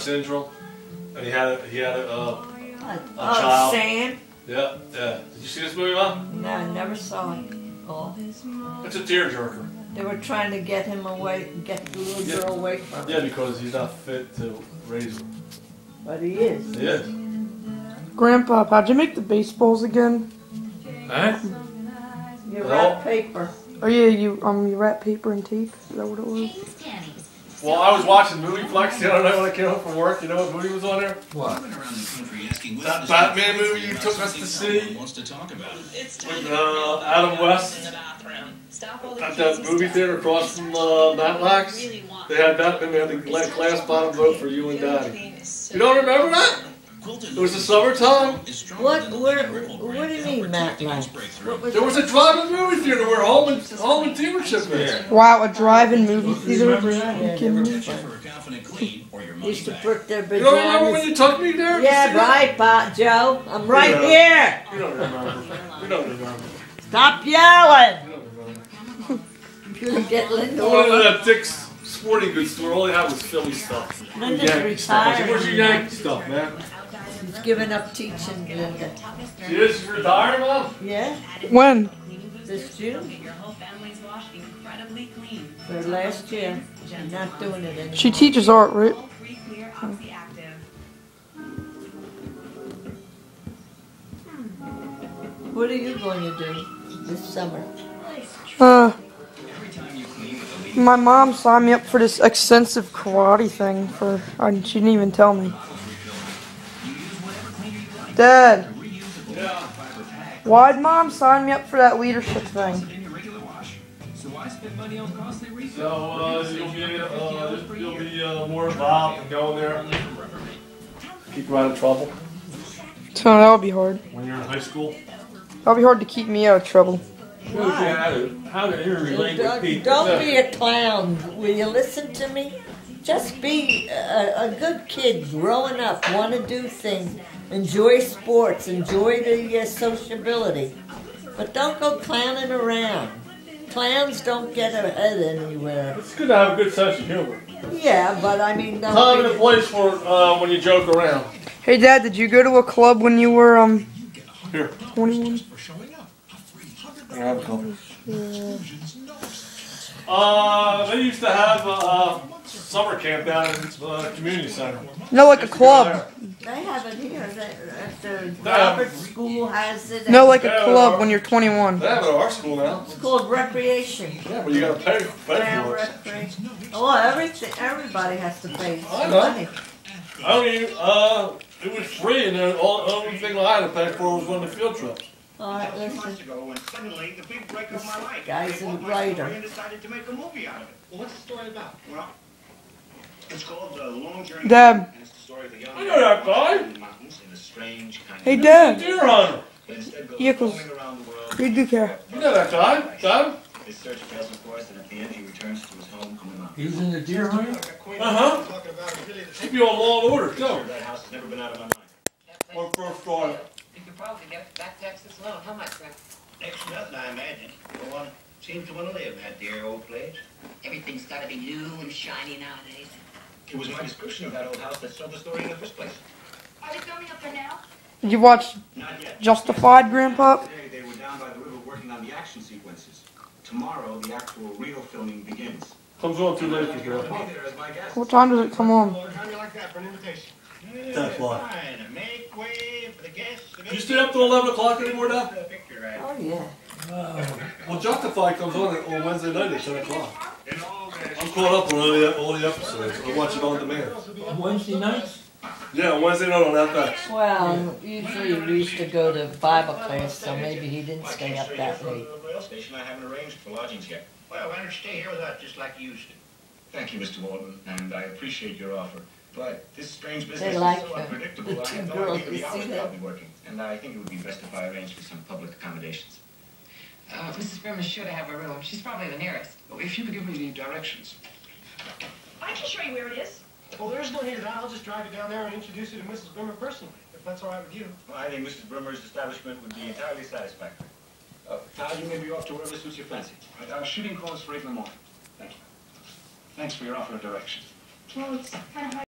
syndrome, and he had a child. Sam? Yeah. Did you see this movie, Mom? No, I never saw it. Oh. It's a tearjerker. They were trying to get him away, get the little girl away from him. Yeah, because he's not fit to raise her. But he is. He is. Grandpa, how'd you make the baseballs again? Huh? You wrap paper. Oh yeah, you wrap paper and tape. Is that what it was? Well, I was watching Movie Flex the other night when I came home from work. You know what movie was on there? What? That Batman movie you took us to see with Adam West at that movie theater across from Matlack's. They had that, and they had the glass bottom vote for you and Daddy. You don't remember that? It was the summertime. What do you mean, Matlack? There was a drive-in movie theater where Holman Teamership is. Wow, a drive-in movie theater? Used to put their pajamas. You don't remember when you took me there? Yeah, right, Joe. I'm right here. You don't remember. You don't remember. Stop yelling. You don't remember. I'm gonna get Linda. I went to that Dick's Sporting Goods store. All they had was Philly stuff. Linda's retired. Where's your Yankee stuff, man? She's giving up teaching, Linda. She is? She's retired, Mom? Yeah. When? This June. For last year. She's not doing it anymore. She teaches art, right? What are you going to do this summer? My mom signed me up for this extensive karate thing she didn't even tell me. Dad, why'd Mom sign me up for that leadership thing? So you'll be more involved in going there. Keep you out of trouble. So that would be hard. When you're in high school. That'll be hard to keep me out of trouble. How to interrelate with people. Don't be a clown. Will you listen to me? Just be a good kid growing up. Want to do things. Enjoy sports. Enjoy the sociability. But don't go clowning around. Clowns don't get ahead anywhere. It's good to have a good sense of humor. Yeah, but I mean... Time and a place for when you joke around. Hey Dad, did you go to a club when you were Here. 21? I have a couple. They used to have summer camp down in the community center. No, like a club. They have it here. At the Robert School has it. No, like a club when you're 21. They have it at our school now. It's called recreation. Yeah, but you gotta pay for it. Recreation. Oh, everybody has to pay I know. money. I mean, it was free, and the only thing I had to pay for was one of the field trips. All right, listen. Guy's a writer. What's the story about? Well, it's called The Long Journey. Dad. I know that guy. Hey Dad. Deer hunter. Yeah, cause you do care. You know that guy, Dad? His search fails, of course, and at the end he returns to his home coming up. He was in the deer hunter? Uh-huh. Keep you on Law and Order, too. That house has never been out of my mind. When I first started. You could probably get back Texas loan. How much, then? Next to nothing, I imagine. No one seems to want to live in that dear old place. Everything's got to be new and shiny nowadays. It was my description of that old house that sold the story in the first place. Are they filming up there now? Did you watch Not yet. Justified, Grandpa? Today they were down by the river working on the action sequences. Tomorrow the actual real filming begins. Comes on too late for Be Grandpa. there as my guest. What time does it come on? How do you like that for an invitation? That's why. Fine. Make way for the guests. You stay up till 11 o'clock anymore, Dad? Oh, yeah. Well, Justified comes on Wednesday night at 10 o'clock. I'm caught up on all the episodes. I watch it on demand. Wednesday nights? Yeah, Wednesday night on FX. Well, usually we used to go to Bible class, so maybe he didn't stay up that late. Rail station, I haven't arranged for lodgings yet. Well, why don't you stay here with us just like you used to? Thank you, Mr. Walden, and I appreciate your offer. But this strange business like is so unpredictable. the I two have no girls. idea the You hours see that I'll that? be working. And I think it would be best if I arranged for some public accommodations. Mrs. Brim is sure to have a room. She's probably the nearest. If you could give me the directions. I can show you where it is. Well, there's no need of that. I'll just drive you down there and introduce you to Mrs. Brimmer personally, if that's all right with you. Well, I think Mrs. Brimmer's establishment would be entirely satisfactory. Todd, you may be off to wherever suits your fancy. Shooting calls for 8 in the morning. Thank you. Thanks for your offer of direction. Well, it's kind of hard.